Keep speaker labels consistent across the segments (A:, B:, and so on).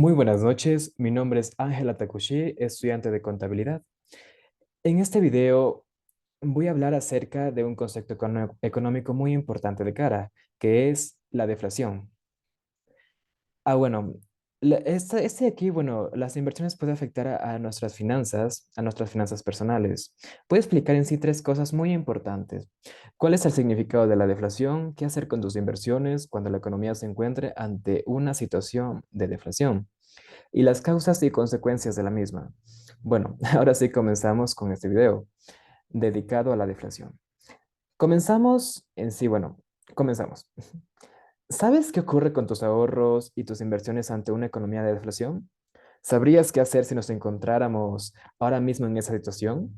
A: Muy buenas noches, mi nombre es Ángela Takushi, estudiante de contabilidad. En este video voy a hablar acerca de un concepto económico muy importante de cara, que es la deflación. Bueno, este de aquí, bueno, las inversiones pueden afectar a nuestras finanzas personales. Voy a explicar en sí tres cosas muy importantes. ¿Cuál es el significado de la deflación? ¿Qué hacer con tus inversiones cuando la economía se encuentre ante una situación de deflación? Y las causas y consecuencias de la misma. Bueno, ahora sí comenzamos con este video dedicado a la deflación. Comenzamos en sí, bueno, comenzamos. ¿Sabes qué ocurre con tus ahorros y tus inversiones ante una economía de deflación? ¿Sabrías qué hacer si nos encontráramos ahora mismo en esa situación?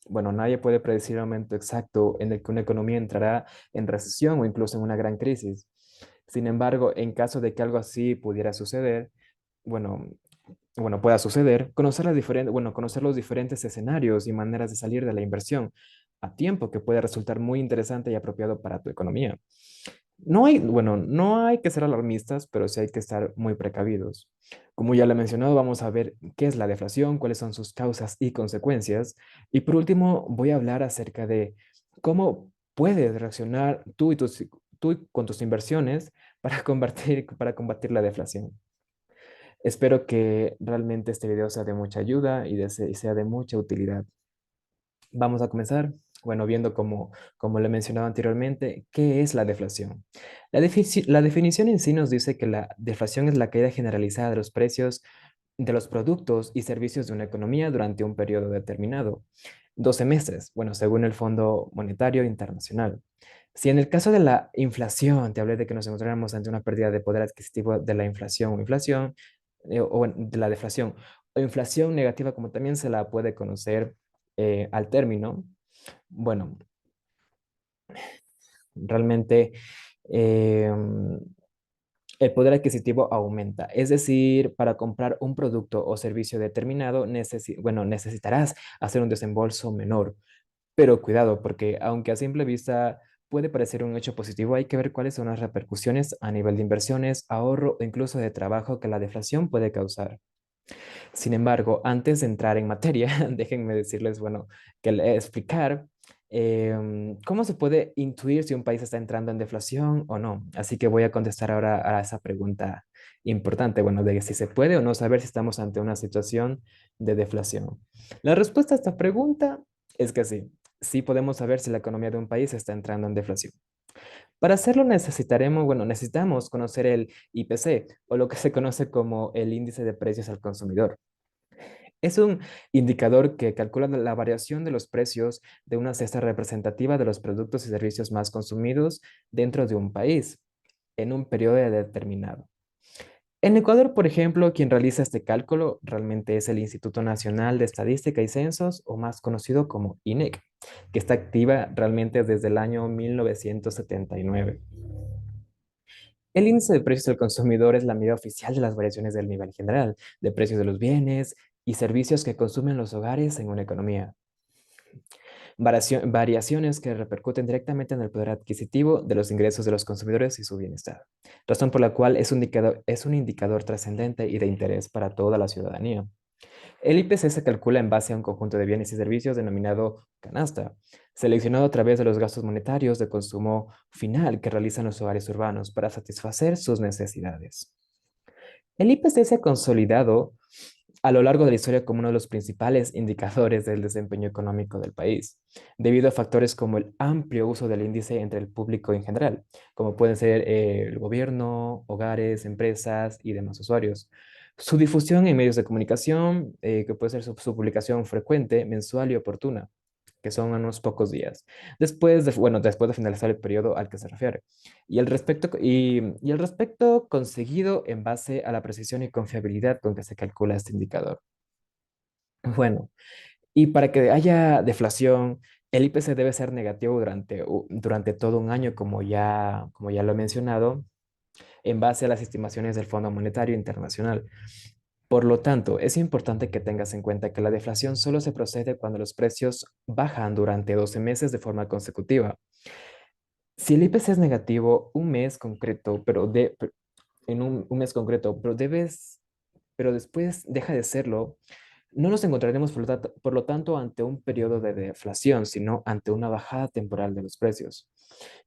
A: Bueno, nadie puede predecir el momento exacto en el que una economía entrará en recesión o incluso en una gran crisis. Sin embargo, en caso de que algo así pudiera suceder, bueno, pueda suceder, conocer los diferentes escenarios y maneras de salir de la inversión a tiempo que puede resultar muy interesante y apropiado para tu economía. No hay que ser alarmistas, pero sí hay que estar muy precavidos. Como ya lo he mencionado, vamos a ver qué es la deflación, cuáles son sus causas y consecuencias. Y por último, voy a hablar acerca de cómo puedes reaccionar tú con tus inversiones para combatir la deflación. Espero que realmente este video sea de mucha ayuda y sea de mucha utilidad. Vamos a comenzar, bueno, viendo como lo he mencionado anteriormente, ¿qué es la deflación? La definición en sí nos dice que la deflación es la caída generalizada de los precios de los productos y servicios de una economía durante un periodo determinado. 12 meses, bueno, según el Fondo Monetario Internacional. Si en el caso de la inflación, te hablé de que nos encontráramos ante una pérdida de poder adquisitivo de la inflación, de la deflación, o inflación negativa, como también se la puede conocer al término, bueno, realmente eh, el poder adquisitivo aumenta. Es decir, para comprar un producto o servicio determinado, necesitarás hacer un desembolso menor. Pero cuidado, porque aunque a simple vista puede parecer un hecho positivo, hay que ver cuáles son las repercusiones a nivel de inversiones, ahorro o incluso de trabajo que la deflación puede causar. Sin embargo, antes de entrar en materia, déjenme decirles, bueno, explicar cómo se puede intuir si un país está entrando en deflación o no. Así que voy a contestar ahora a esa pregunta importante, bueno, de si se puede o no saber si estamos ante una situación de deflación. La respuesta a esta pregunta es que sí. Sí podemos saber si la economía de un país está entrando en deflación. Para hacerlo necesitamos conocer el IPC o lo que se conoce como el índice de precios al consumidor. Es un indicador que calcula la variación de los precios de una cesta representativa de los productos y servicios más consumidos dentro de un país en un periodo determinado. En Ecuador, por ejemplo, quien realiza este cálculo realmente es el Instituto Nacional de Estadística y Censos, o más conocido como INEC, que está activa realmente desde el año 1979. El índice de precios del consumidor es la medida oficial de las variaciones del nivel general de precios de los bienes y servicios que consumen los hogares en una economía. Variaciones que repercuten directamente en el poder adquisitivo de los ingresos de los consumidores y su bienestar, razón por la cual es un indicador trascendente y de interés para toda la ciudadanía. El IPC se calcula en base a un conjunto de bienes y servicios denominado canasta, seleccionado a través de los gastos monetarios de consumo final que realizan los hogares urbanos para satisfacer sus necesidades. El IPC se ha consolidado a lo largo de la historia como uno de los principales indicadores del desempeño económico del país, debido a factores como el amplio uso del índice entre el público en general, como pueden ser el gobierno, hogares, empresas y demás usuarios. Su difusión en medios de comunicación, que puede ser su publicación frecuente, mensual y oportuna, que son unos pocos días, después de finalizar el periodo al que se refiere. Y el respecto conseguido en base a la precisión y confiabilidad con que se calcula este indicador. Bueno, y para que haya deflación, el IPC debe ser negativo durante todo un año, como ya lo he mencionado, en base a las estimaciones del Fondo Monetario Internacional. Por lo tanto, es importante que tengas en cuenta que la deflación solo se procede cuando los precios bajan durante 12 meses de forma consecutiva. Si el IPC es negativo un mes concreto, en un mes concreto, pero debes pero después deja de serlo, no nos encontraremos por lo tanto ante un periodo de deflación, sino ante una bajada temporal de los precios.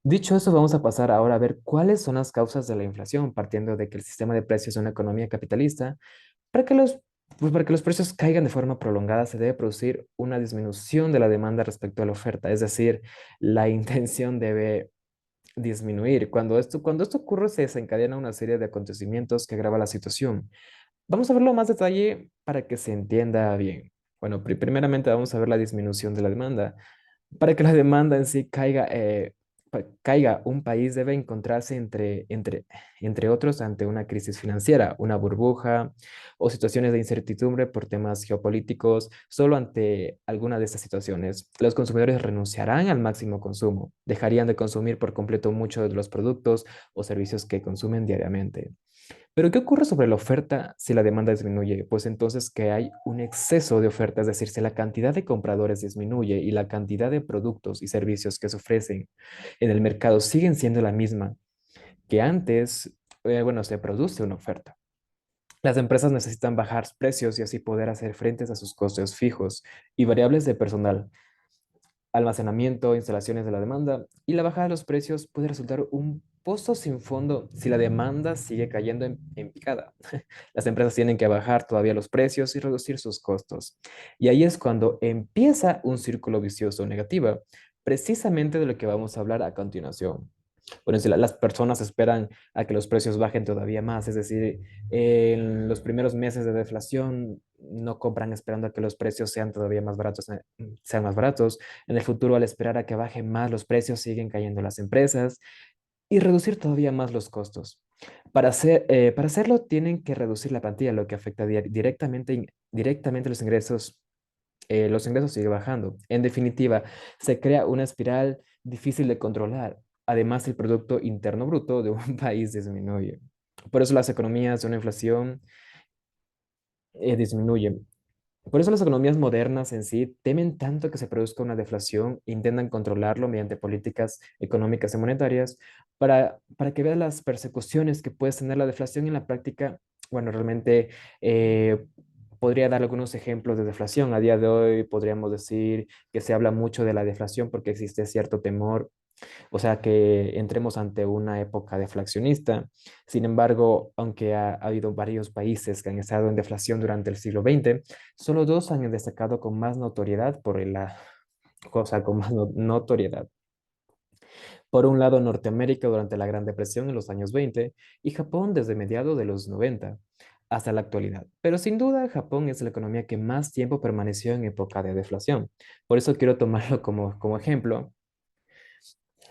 A: Dicho eso, vamos a pasar ahora a ver cuáles son las causas de la inflación, partiendo de que el sistema de precios es una economía capitalista. Para que para que los precios caigan de forma prolongada, se debe producir una disminución de la demanda respecto a la oferta, es decir, la intención debe disminuir. Cuando esto ocurre, se desencadena una serie de acontecimientos que agrava la situación. Vamos a verlo más detalle para que se entienda bien. Bueno, primeramente vamos a ver la disminución de la demanda. Para que la demanda en sí caiga, un país debe encontrarse entre otros ante una crisis financiera, una burbuja o situaciones de incertidumbre por temas geopolíticos. Solo ante alguna de estas situaciones, los consumidores renunciarán al máximo consumo, dejarían de consumir por completo muchos de los productos o servicios que consumen diariamente. Pero ¿qué ocurre sobre la oferta si la demanda disminuye? Pues entonces que hay un exceso de oferta, es decir, si la cantidad de compradores disminuye y la cantidad de productos y servicios que se ofrecen en el mercado siguen siendo la misma que antes, bueno, se produce una oferta. Las empresas necesitan bajar precios y así poder hacer frente a sus costos fijos y variables de personal, almacenamiento, instalaciones de la demanda, y la bajada de los precios puede resultar un pozo sin fondo si la demanda sigue cayendo en picada. Las empresas tienen que bajar todavía los precios y reducir sus costos. Y ahí es cuando empieza un círculo vicioso negativo, precisamente de lo que vamos a hablar a continuación. Bueno, si las personas esperan a que los precios bajen todavía más, es decir, en los primeros meses de deflación no compran esperando a que los precios sean todavía más baratos, sean más baratos. En el futuro, al esperar a que bajen más los precios, siguen cayendo las empresas y reducir todavía más los costos. Para hacerlo, tienen que reducir la plantilla, lo que afecta directamente los ingresos siguen bajando. En definitiva, se crea una espiral difícil de controlar. Además, el Producto Interno Bruto de un país disminuye. Por eso las economías de una inflación disminuyen. Por eso las economías modernas en sí temen tanto que se produzca una deflación e intentan controlarlo mediante políticas económicas y monetarias para que vean las persecuciones que puede tener la deflación en la práctica. Bueno, realmente podría dar algunos ejemplos de deflación. A día de hoy podríamos decir que se habla mucho de la deflación porque existe cierto temor, o sea, que entremos ante una época deflacionista. Sin embargo, aunque ha habido varios países que han estado en deflación durante el siglo XX, solo dos han destacado con más notoriedad por la cosa, con más notoriedad. Por un lado, Norteamérica durante la Gran Depresión en los años 20 y Japón desde mediados de los 90 hasta la actualidad. Pero sin duda, Japón es la economía que más tiempo permaneció en época de deflación. Por eso quiero tomarlo como ejemplo,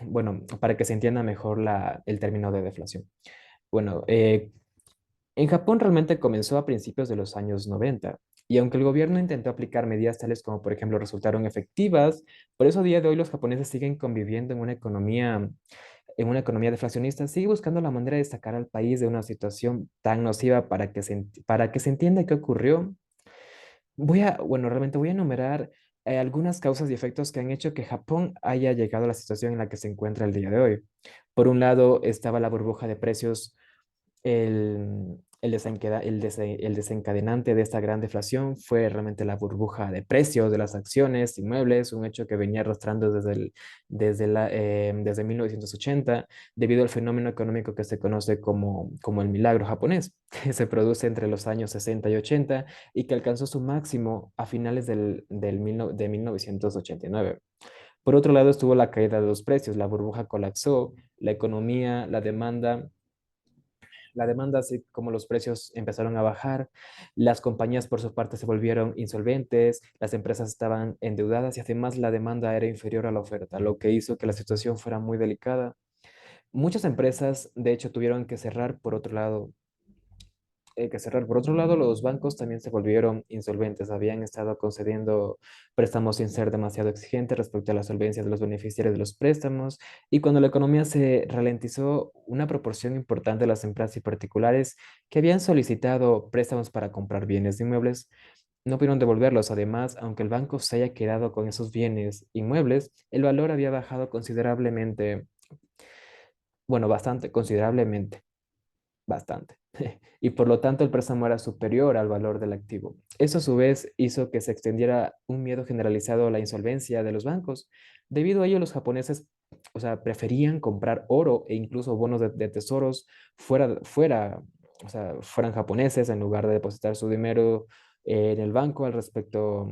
A: bueno, para que se entienda mejor el término de deflación. Bueno, en Japón realmente comenzó a principios de los años 90 y aunque el gobierno intentó aplicar medidas tales como, por ejemplo, resultaron efectivas, por eso a día de hoy los japoneses siguen conviviendo en una economía deflacionista, sigue buscando la manera de sacar al país de una situación tan nociva para que se entienda qué ocurrió. Bueno, realmente voy a enumerar algunas causas y efectos que han hecho que Japón haya llegado a la situación en la que se encuentra el día de hoy. Por un lado, estaba la burbuja de precios. El desencadenante de esta gran deflación fue realmente la burbuja de precios de las acciones, inmuebles, un hecho que venía arrastrando desde 1980, debido al fenómeno económico que se conoce como el milagro japonés, que se produce entre los años 60 y 80 y que alcanzó su máximo a finales de 1989. Por otro lado, estuvo la caída de los precios, la burbuja colapsó, la economía, así como los precios empezaron a bajar, las compañías por su parte se volvieron insolventes, las empresas estaban endeudadas y además la demanda era inferior a la oferta, lo que hizo que la situación fuera muy delicada. Muchas empresas, de hecho, tuvieron que cerrar por otro lado. Por otro lado, los bancos también se volvieron insolventes, habían estado concediendo préstamos sin ser demasiado exigentes respecto a la solvencia de los beneficiarios de los préstamos, y cuando la economía se ralentizó, una proporción importante de las empresas y particulares que habían solicitado préstamos para comprar bienes inmuebles no pudieron devolverlos. Además, aunque el banco se haya quedado con esos bienes inmuebles, el valor había bajado considerablemente, bueno, bastante considerablemente. bastante. Y por lo tanto el préstamo era superior al valor del activo. Eso a su vez hizo que se extendiera un miedo generalizado a la insolvencia de los bancos. Debido a ello, los japoneses, o sea, preferían comprar oro e incluso bonos de tesoros o sea, fueran japoneses en lugar de depositar su dinero en el banco al respecto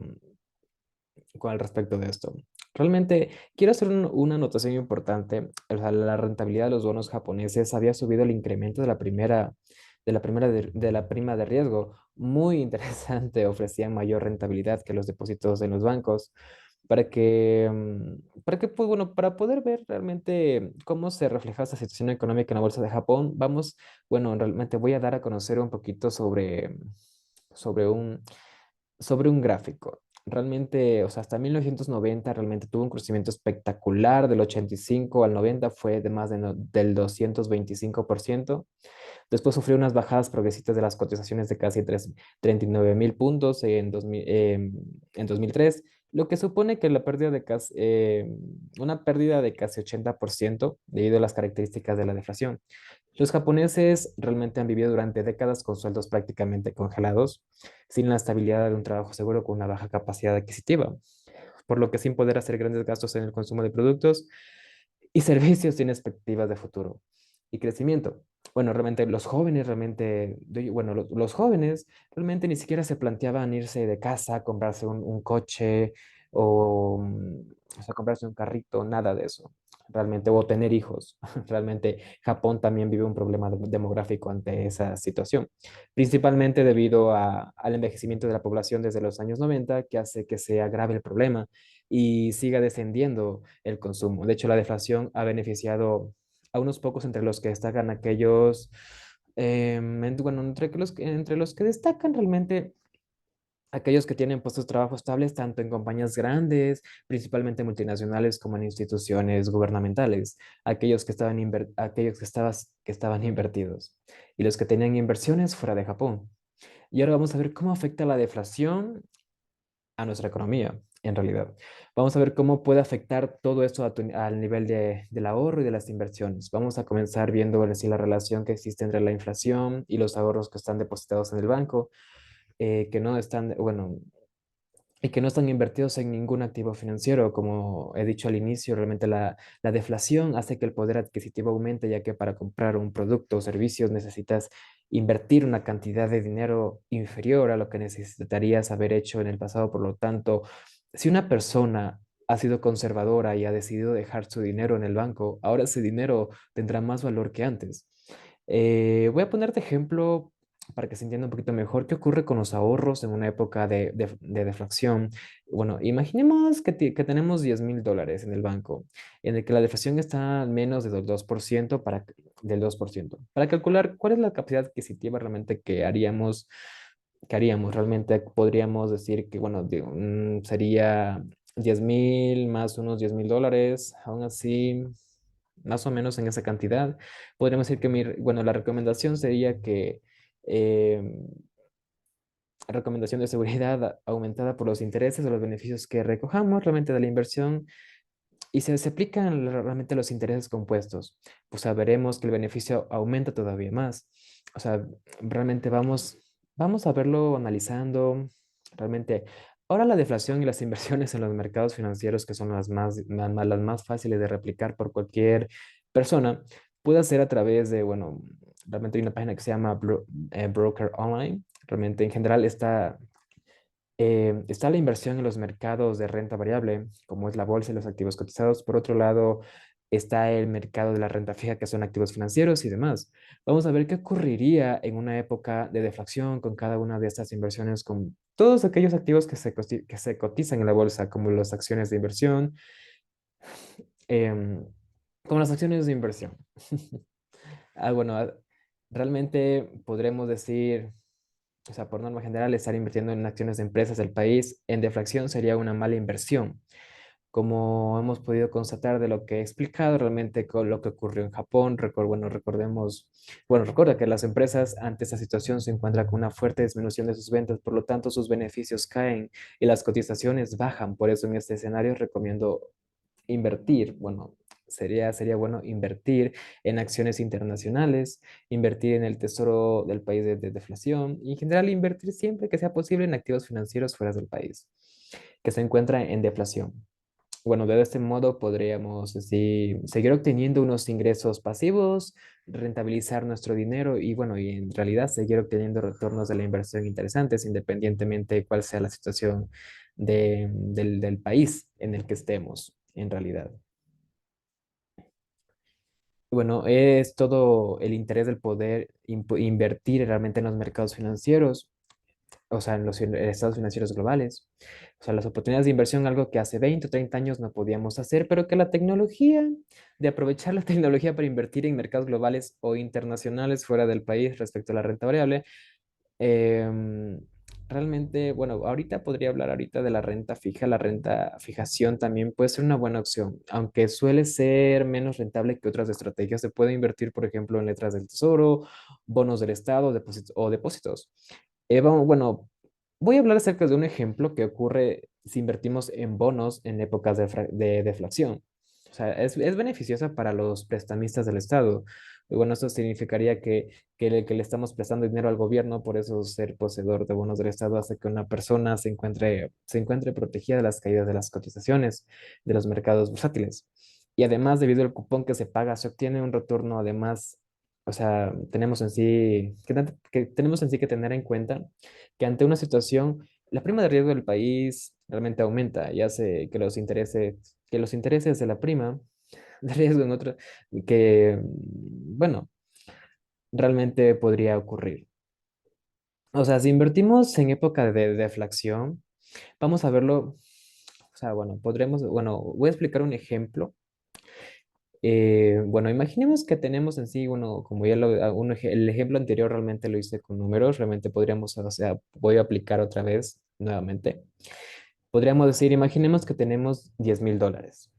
A: de esto. Realmente quiero hacer una anotación importante. O sea, la rentabilidad de los bonos japoneses había subido el incremento de la prima de riesgo. Muy interesante, ofrecían mayor rentabilidad que los depósitos en los bancos pues, bueno, para poder ver realmente cómo se refleja esta situación económica en la bolsa de Japón, bueno, realmente voy a dar a conocer un poquito sobre un, sobre un gráfico. Realmente, o sea, hasta 1990 realmente tuvo un crecimiento espectacular del 85 al 90 fue de más del 225%. Después sufrió unas bajadas progresistas de las cotizaciones de casi 39.000 puntos en 2003, lo que supone que una pérdida de casi 80% debido a las características de la deflación. Los japoneses realmente han vivido durante décadas con sueldos prácticamente congelados, sin la estabilidad de un trabajo seguro con una baja capacidad adquisitiva, por lo que sin poder hacer grandes gastos en el consumo de productos y servicios sin expectativas de futuro y crecimiento. Bueno, realmente los jóvenes realmente ni siquiera se planteaban irse de casa, comprarse un coche o sea, comprarse un carrito, nada de eso. Realmente, o tener hijos. Realmente Japón también vive un problema demográfico ante esa situación, principalmente debido al envejecimiento de la población desde los años 90, que hace que se agrave el problema y siga descendiendo el consumo. De hecho, la deflación ha beneficiado a unos pocos entre los que destacan bueno, entre los que destacan realmente aquellos que tienen puestos de trabajo estables tanto en compañías grandes, principalmente multinacionales, como en instituciones gubernamentales, que estaban invertidos y los que tenían inversiones fuera de Japón. Y ahora vamos a ver cómo afecta la deflación a nuestra economía, en realidad. Vamos a ver cómo puede afectar todo esto al nivel del ahorro y de las inversiones. Vamos a comenzar viendo, bueno, si la relación que existe entre la inflación y los ahorros que están depositados en el banco, que no están, bueno, y que no están invertidos en ningún activo financiero. Como he dicho al inicio, realmente la deflación hace que el poder adquisitivo aumente, ya que para comprar un producto o servicios necesitas invertir una cantidad de dinero inferior a lo que necesitarías haber hecho en el pasado. Por lo tanto, si una persona ha sido conservadora y ha decidido dejar su dinero en el banco, ahora ese dinero tendrá más valor que antes. Voy a ponerte ejemplo para que se entienda un poquito mejor qué ocurre con los ahorros en una época de deflación. Bueno, imaginemos que tenemos $10,000 en el banco, en el que la deflación está al menos del 2%. Del 2%. Para calcular cuál es la capacidad adquisitiva realmente que haríamos, realmente podríamos decir que, bueno, sería 10,000 más unos $10,000, aún así, más o menos en esa cantidad. Podríamos decir que bueno, la recomendación sería que eh, recomendación de seguridad aumentada por los intereses o los beneficios que recojamos realmente de la inversión y se aplican realmente los intereses compuestos, pues veremos que el beneficio aumenta todavía más. O sea, realmente vamos a verlo analizando. Realmente, ahora la deflación y las inversiones en los mercados financieros, que son las más fáciles de replicar por cualquier persona, puede ser a través de, bueno, realmente hay una página que se llama Broker Online. Realmente, en general, está la inversión en los mercados de renta variable, como es la bolsa y los activos cotizados. Por otro lado, está el mercado de la renta fija, que son activos financieros y demás. Vamos a ver qué ocurriría en una época de deflación con cada una de estas inversiones, con todos aquellos activos que se cotizan en la bolsa, como las acciones de inversión, em, como las acciones de inversión. Bueno, realmente podremos decir, o sea, por norma general, estar invirtiendo en acciones de empresas del país en deflación sería una mala inversión. Como hemos podido constatar de lo que he explicado, realmente con lo que ocurrió en Japón, recuerda que las empresas ante esta situación se encuentran con una fuerte disminución de sus ventas, por lo tanto sus beneficios caen y las cotizaciones bajan. Por eso en este escenario recomiendo invertir, bueno, sería bueno invertir en acciones internacionales, invertir en el tesoro del país de deflación y en general invertir siempre que sea posible en activos financieros fuera del país que se encuentra en deflación. Bueno, de este modo podríamos así seguir obteniendo unos ingresos pasivos, rentabilizar nuestro dinero y bueno, y en realidad seguir obteniendo retornos de la inversión interesantes, independientemente de cuál sea la situación del país en el que estemos, en realidad. Bueno, es todo el interés del poder invertir realmente en los mercados financieros, o sea, en los estados financieros globales. O sea, las oportunidades de inversión, algo que hace 20 o 30 años no podíamos hacer, pero que la tecnología, de aprovechar la tecnología para invertir en mercados globales o internacionales fuera del país respecto a la renta variable, em, realmente, bueno, ahorita podría hablar ahorita de la renta fija. La renta fijación también puede ser una buena opción, aunque suele ser menos rentable que otras estrategias. Se puede invertir, por ejemplo, en letras del tesoro, bonos del Estado, depósitos o depósitos. Bueno, voy a hablar acerca de un ejemplo que ocurre si invertimos en bonos en épocas de deflación. O sea, es beneficiosa para los prestamistas del Estado. Y bueno, eso significaría que le estamos prestando dinero al gobierno, por eso ser poseedor de bonos del Estado hace que una persona se encuentre protegida de las caídas de las cotizaciones de los mercados bursátiles. Y además, debido al cupón que se paga, se obtiene un retorno además, o sea, tenemos en sí que tener en cuenta que ante una situación, la prima de riesgo del país realmente aumenta y hace que los intereses de la prima de riesgo en otro, bueno, realmente podría ocurrir. O sea, si invertimos en época de deflación, vamos a verlo, o sea, bueno, voy a explicar un ejemplo. Bueno, imaginemos que tenemos en sí, bueno, como ya el ejemplo anterior realmente lo hice con números, realmente podríamos, o sea, voy a aplicar otra vez nuevamente. Podríamos decir, imaginemos que tenemos $10,000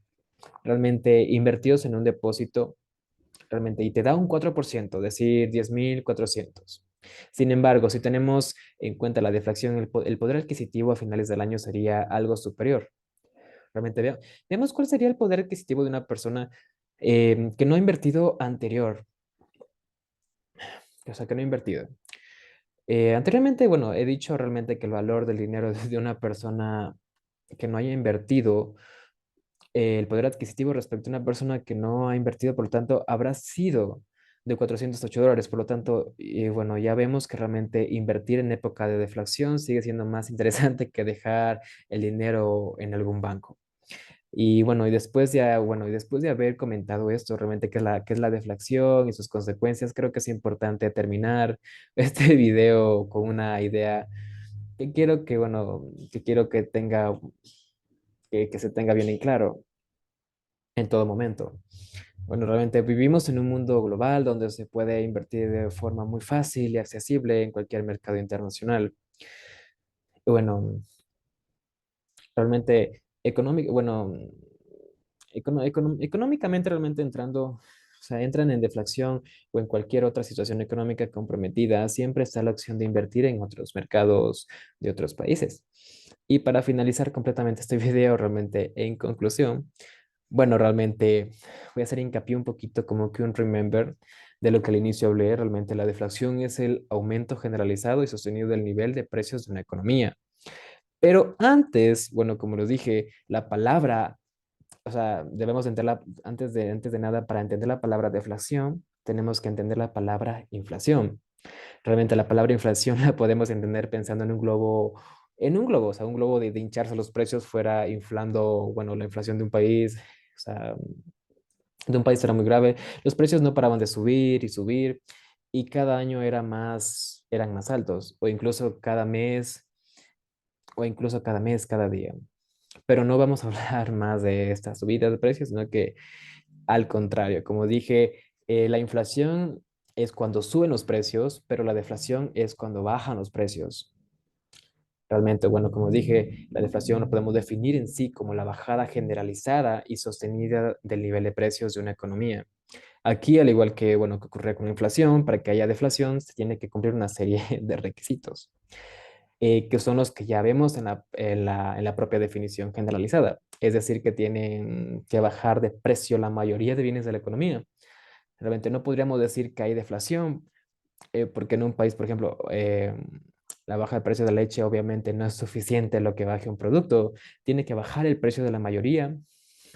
A: realmente invertidos en un depósito, realmente, y te da un 4%, decir 10,400. Sin embargo, si tenemos en cuenta la deflación, el poder adquisitivo a finales del año sería algo superior. Realmente veamos cuál sería el poder adquisitivo de una persona que no ha invertido anterior, o sea, que no ha invertido. Anteriormente, bueno, he dicho realmente que el valor del dinero de una persona que no haya invertido, el poder adquisitivo respecto a una persona que no ha invertido, por lo tanto, habrá sido de $408. Por lo tanto, bueno, ya vemos que realmente invertir en época de deflación sigue siendo más interesante que dejar el dinero en algún banco. Y bueno, y después de haber comentado esto, realmente qué es la deflación y sus consecuencias, creo que es importante terminar este video con una idea que quiero que que se tenga bien en claro en todo momento. Bueno, realmente vivimos en un mundo global donde se puede invertir de forma muy fácil y accesible en cualquier mercado internacional. Y bueno, realmente económicamente realmente entrando, o sea, entran en deflación o en cualquier otra situación económica comprometida, siempre está la opción de invertir en otros mercados de otros países. Y para finalizar completamente este video, realmente en conclusión, bueno, realmente voy a hacer hincapié un poquito como que un remember de lo que al inicio hablé. Realmente la deflación es el aumento generalizado y sostenido del nivel de precios de una economía. Pero antes, bueno, como les dije, la palabra, o sea, debemos entenderla antes de nada, para entender la palabra deflación, tenemos que entender la palabra inflación. Realmente la palabra inflación la podemos entender pensando en un globo, o sea, un globo de hincharse los precios fuera inflando, bueno, la inflación de un país, o sea, de un país era muy grave. Los precios no paraban de subir y subir y cada año eran más altos o incluso cada mes, cada día. Pero no vamos a hablar más de esta subida de precios, sino que al contrario, como dije, la inflación es cuando suben los precios, pero la deflación es cuando bajan los precios. Realmente, bueno, como dije, la deflación lo podemos definir en sí como la bajada generalizada y sostenida del nivel de precios de una economía. Aquí, al igual que, bueno, que ocurre con la inflación, para que haya deflación se tiene que cumplir una serie de requisitos. que son los que ya vemos en la propia definición generalizada. Es decir, que tienen que bajar de precio la mayoría de bienes de la economía. Realmente no podríamos decir que hay deflación, porque en un país, por ejemplo, la baja de precio de la leche obviamente no es suficiente lo que baje un producto, tiene que bajar el precio de la mayoría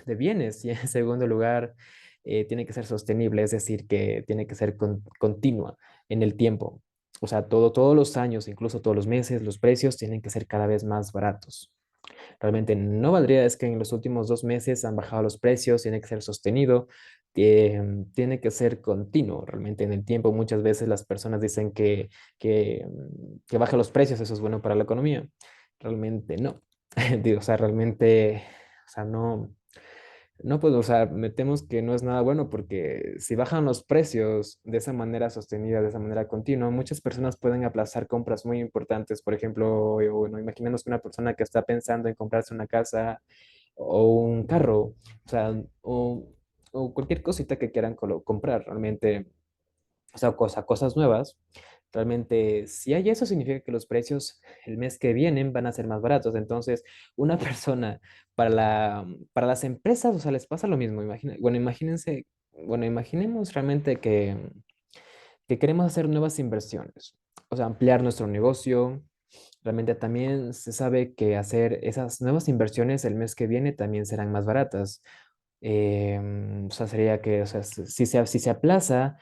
A: de bienes y en segundo lugar, tiene que ser sostenible, es decir, que tiene que ser continua en el tiempo. O sea, todos los años, incluso todos los meses, los precios tienen que ser cada vez más baratos. Realmente no valdría, es que en los últimos 2 meses han bajado los precios, tiene que ser sostenido, tiene que ser continuo. Realmente en el tiempo muchas veces las personas dicen que baja los precios, eso es bueno para la economía. Realmente no. Digo, o sea, realmente, o sea, no. No, pues, o sea, metemos que no es nada bueno porque si bajan los precios de esa manera sostenida, de esa manera continua, muchas personas pueden aplazar compras muy importantes. Por ejemplo, bueno, imaginemos que una persona que está pensando en comprarse una casa o un carro, o sea, o cualquier cosita que quieran comprar, realmente, o sea, cosas nuevas. Realmente, si hay eso, significa que los precios el mes que vienen van a ser más baratos. Entonces, una persona, para las empresas, o sea, les pasa lo mismo. Bueno, imaginemos realmente que queremos hacer nuevas inversiones, o sea, ampliar nuestro negocio. Realmente también se sabe que hacer esas nuevas inversiones el mes que viene también serán más baratas. O sea, sería que, o sea, si se aplaza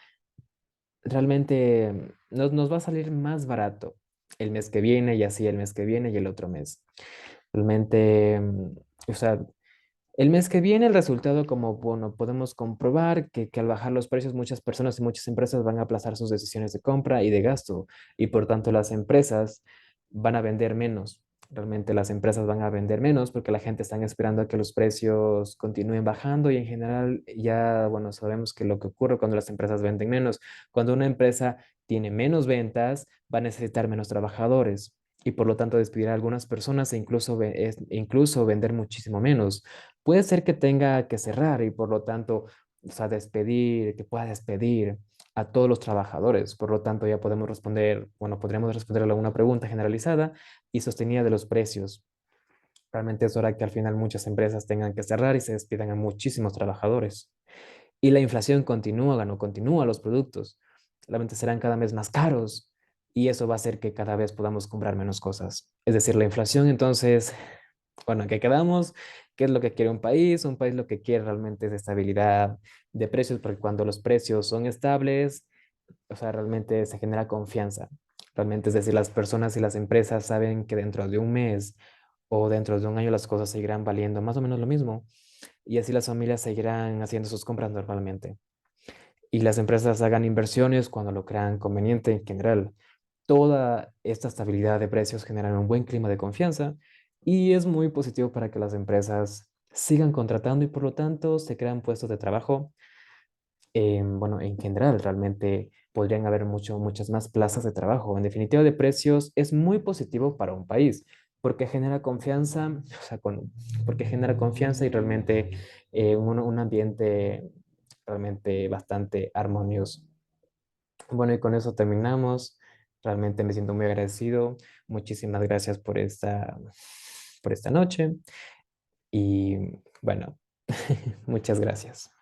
A: realmente nos va a salir más barato el mes que viene y así el mes que viene y el otro mes. Realmente, o sea, el mes que viene el resultado, como bueno, podemos comprobar que al bajar los precios muchas personas y muchas empresas van a aplazar sus decisiones de compra y de gasto y por tanto las empresas van a vender menos. Realmente las empresas van a vender menos porque la gente está esperando a que los precios continúen bajando y en general ya, bueno, sabemos que lo que ocurre cuando las empresas venden menos, cuando una empresa tiene menos ventas, va a necesitar menos trabajadores y por lo tanto despedir a algunas personas e incluso vender muchísimo menos. Puede ser que tenga que cerrar y por lo tanto, o sea, que pueda despedir a todos los trabajadores. Por lo tanto, ya podemos responder, bueno, podríamos responder a una pregunta generalizada y sostenida de los precios. Realmente es hora que al final muchas empresas tengan que cerrar y se despidan a muchísimos trabajadores. Y la inflación continúa, no continúa, los productos realmente serán cada vez más caros y eso va a hacer que cada vez podamos comprar menos cosas. Es decir, la inflación entonces, bueno, ¿qué quedamos? ¿Qué es lo que quiere un país? Un país lo que quiere realmente es estabilidad de precios, porque cuando los precios son estables, o sea, realmente se genera confianza. Realmente, es decir, las personas y las empresas saben que dentro de un mes o dentro de un año las cosas seguirán valiendo más o menos lo mismo y así las familias seguirán haciendo sus compras normalmente. Y las empresas hagan inversiones cuando lo crean conveniente en general. Toda esta estabilidad de precios genera un buen clima de confianza y es muy positivo para que las empresas sigan contratando y por lo tanto se crean puestos de trabajo. Bueno, en general, realmente podrían haber muchas más plazas de trabajo. En definitiva, de precios es muy positivo para un país porque genera confianza, o sea, porque genera confianza y realmente un ambiente realmente bastante armonioso. Bueno, y con eso terminamos. Realmente me siento muy agradecido. Muchísimas gracias por esta noche. Y bueno, muchas gracias.